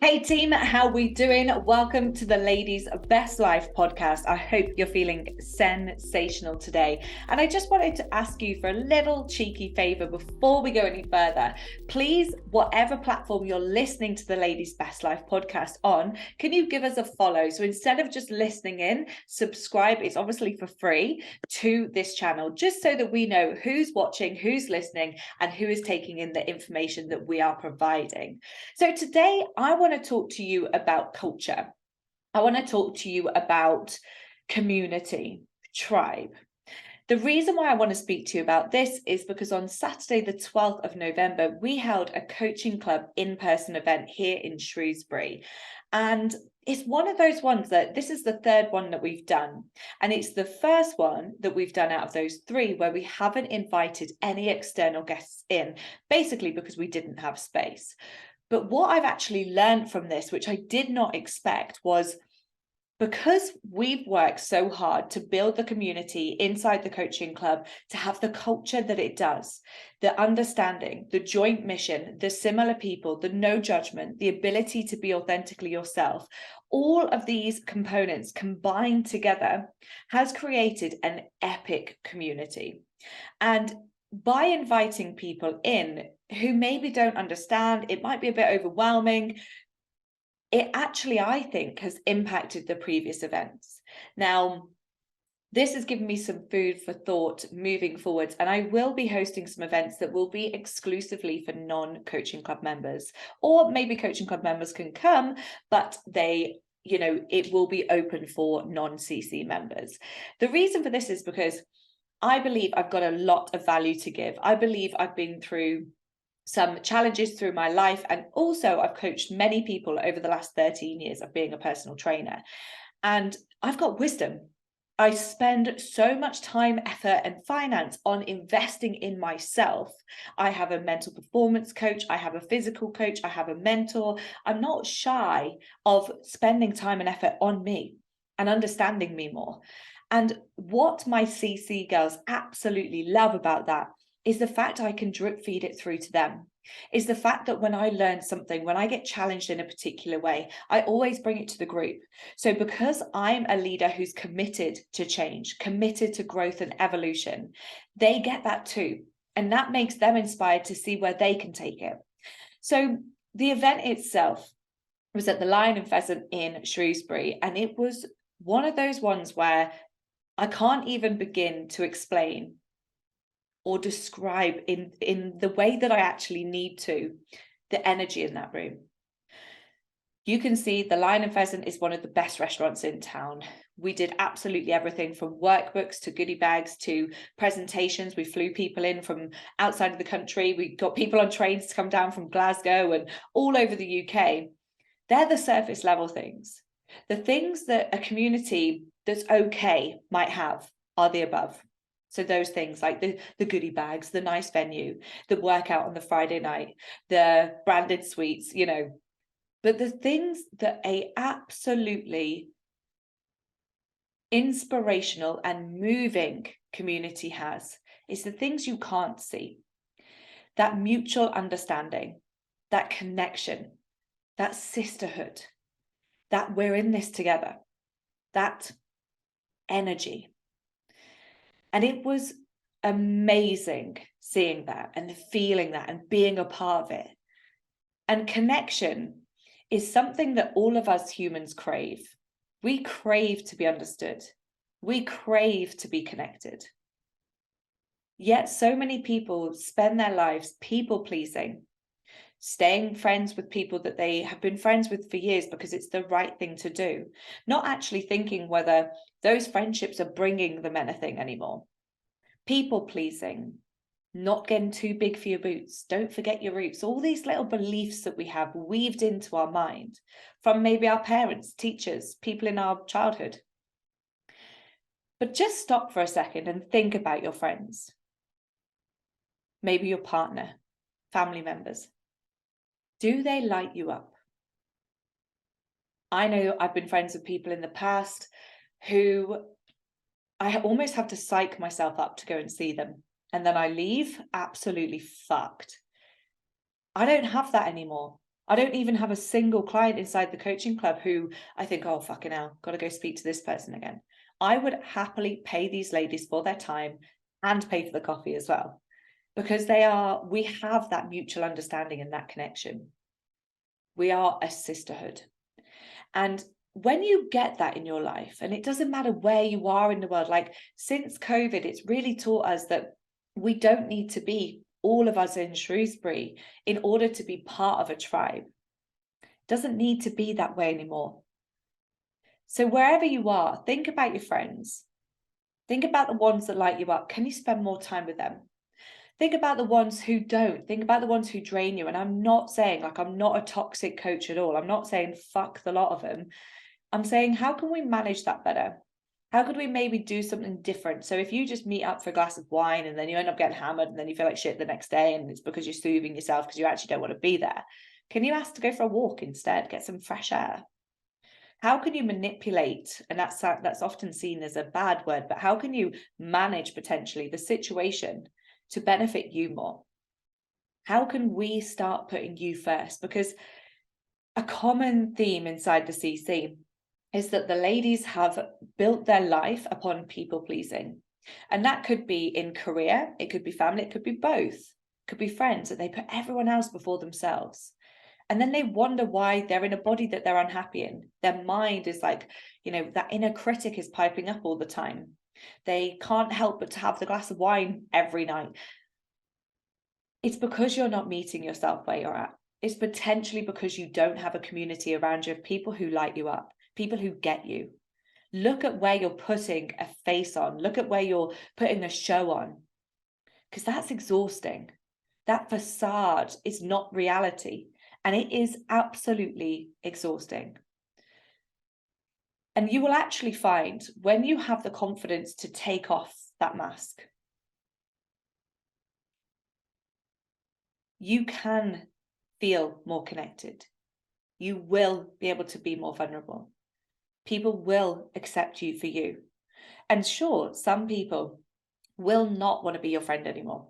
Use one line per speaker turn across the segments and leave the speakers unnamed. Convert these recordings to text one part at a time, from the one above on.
Hey team, how we doing? Welcome to the Ladies Best Life podcast. I hope you're feeling sensational today. And I just wanted to ask you for a little cheeky favor before we go any further. Please, whatever platform you're listening to the Ladies Best Life podcast on, can you give us a follow? So instead of just listening in, subscribe. It's obviously for free to this channel, just so that we know who's watching, who's listening, and who is taking in the information that we are providing. So today I want to talk to you about culture. I want to talk to you about community, tribe. The reason why I want to speak to you about this is because on Saturday, the 12th of November, we held a coaching club in-person event here in Shrewsbury. And it's one of those ones that this is the third one that we've done. And it's the first one that we've done out of those three where we haven't invited any external guests in, basically because we didn't have space. But what I've actually learned from this, which I did not expect, was because we've worked so hard to build the community inside the coaching club, to have the culture that it does, the understanding, the joint mission, the similar people, the no judgment, the ability to be authentically yourself, all of these components combined together has created an epic community. And by inviting people in who maybe don't understand, it might be a bit overwhelming, it actually, I think, has impacted the previous events. Now, this has given me some food for thought moving forwards, and I will be hosting some events that will be exclusively for non-coaching club members, or maybe coaching club members can come, but it will be open for non-CC members. The reason for this is because I believe I've got a lot of value to give. I believe I've been through some challenges through my life, and also I've coached many people over the last 13 years of being a personal trainer, and I've got wisdom. I spend so much time, effort, and finance on investing in myself. I have a mental performance coach, I have a physical coach, I have a mentor. I'm not shy of spending time and effort on me and understanding me more. And what my CC girls absolutely love about that is the fact I can drip feed it through to them, is the fact that when I learn something, when I get challenged in a particular way, I always bring it to the group. So because I'm a leader who's committed to change, committed to growth and evolution, they get that too. And that makes them inspired to see where they can take it. So the event itself was at the Lion and Pheasant in Shrewsbury, and it was one of those ones where I can't even begin to explain or describe in the way that I actually need to the energy in that room. You can see the Lion and Pheasant is one of the best restaurants in town. We did absolutely everything from workbooks to goodie bags to presentations. We flew people in from outside of the country. We got people on trains to come down from Glasgow and all over the UK. They're the surface level things. The things that a community that's okay might have are the above. So those things like the goodie bags, the nice venue, the workout on the Friday night, the branded sweets, but the things that a absolutely inspirational and moving community has is the things you can't see. That mutual understanding, that connection, that sisterhood, that we're in this together, that energy. And it was amazing seeing that and feeling that and being a part of it. And connection is something that all of us humans crave. We crave to be understood. We crave to be connected. Yet so many people spend their lives people pleasing, staying friends with people that they have been friends with for years because it's the right thing to do, not actually thinking whether those friendships are bringing them anything anymore. People pleasing, not getting too big for your boots, don't forget your roots, all these little beliefs that we have weaved into our mind from maybe our parents, teachers, people in our childhood. But just stop for a second and think about your friends, maybe your partner, family members. Do they light you up? I know I've been friends with people in the past who I almost have to psych myself up to go and see them. And then I leave absolutely fucked. I don't have that anymore. I don't even have a single client inside the coaching club who I think, oh, fucking hell, got to go speak to this person again. I would happily pay these ladies for their time and pay for the coffee as well, because we have that mutual understanding and that connection. We are a sisterhood. And when you get that in your life, and it doesn't matter where you are in the world, like since COVID, it's really taught us that we don't need to be all of us in Shrewsbury in order to be part of a tribe. It doesn't need to be that way anymore. So wherever you are, think about your friends. Think about the ones that light you up. Can you spend more time with them? Think about the ones who don't. Think about the ones who drain you. And I'm not saying, like, I'm not a toxic coach at all. I'm not saying fuck the lot of them. I'm saying, how can we manage that better? How could we maybe do something different? So if you just meet up for a glass of wine and then you end up getting hammered and then you feel like shit the next day and it's because you're soothing yourself because you actually don't want to be there, can you ask to go for a walk instead? Get some fresh air. How can you manipulate, and that's often seen as a bad word, but how can you manage potentially the situation to benefit you more? How can we start putting you first? Because a common theme inside the CC is that the ladies have built their life upon people pleasing. And that could be in career, it could be family, it could be both, it could be friends, that they put everyone else before themselves. And then they wonder why they're in a body that they're unhappy in. Their mind is like, that inner critic is piping up all the time. They can't help but to have the glass of wine every night. It's because you're not meeting yourself where you're at. It's potentially because you don't have a community around you of people who light you up, people who get you. Look at where you're putting a face on. Look at where you're putting a show on, because that's exhausting. That facade is not reality. And it is absolutely exhausting. And you will actually find when you have the confidence to take off that mask, you can feel more connected. You will be able to be more vulnerable. People will accept you for you. And sure, some people will not want to be your friend anymore,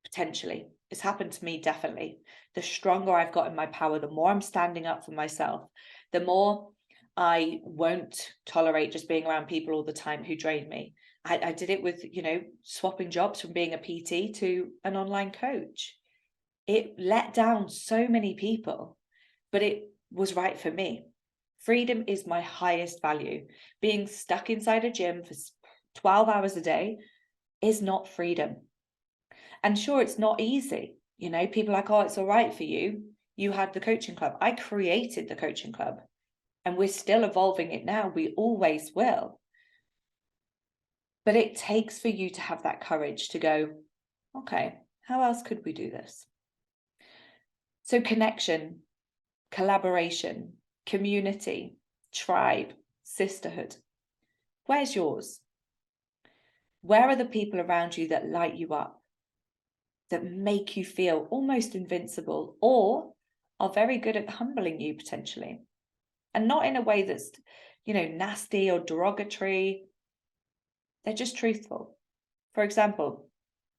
potentially. It's happened to me, definitely. The stronger I've got in my power, the more I'm standing up for myself, the more I won't tolerate just being around people all the time who drain me. I did it with, swapping jobs from being a PT to an online coach. It let down so many people, but it was right for me. Freedom is my highest value. Being stuck inside a gym for 12 hours a day is not freedom. And sure, it's not easy. People are like, oh, it's all right for you. You had the coaching club. I created the coaching club and we're still evolving it now. We always will. But it takes for you to have that courage to go, okay, how else could we do this? So connection, collaboration, community, tribe, sisterhood. Where's yours? Where are the people around you that light you up, that make you feel almost invincible, or are very good at humbling you potentially? And not in a way that's, nasty or derogatory. They're just truthful. For example,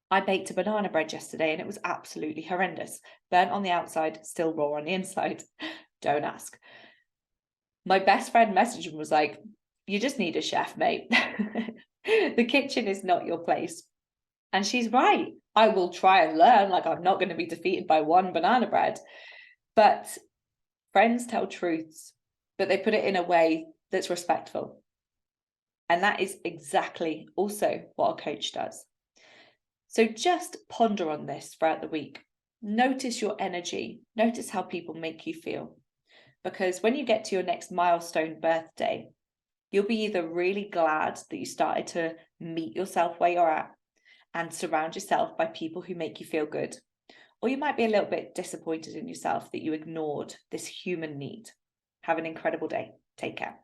I baked a banana bread yesterday and it was absolutely horrendous. Burnt on the outside, still raw on the inside. Don't ask. My best friend messaged and was like, you just need a chef, mate. The kitchen is not your place. And she's right. I will try and learn. Like, I'm not going to be defeated by one banana bread. But friends tell truths, but they put it in a way that's respectful. And that is exactly also what a coach does. So just ponder on this throughout the week. Notice your energy. Notice how people make you feel. Because when you get to your next milestone birthday, you'll be either really glad that you started to meet yourself where you're at and surround yourself by people who make you feel good, or you might be a little bit disappointed in yourself that you ignored this human need. Have an incredible day. Take care.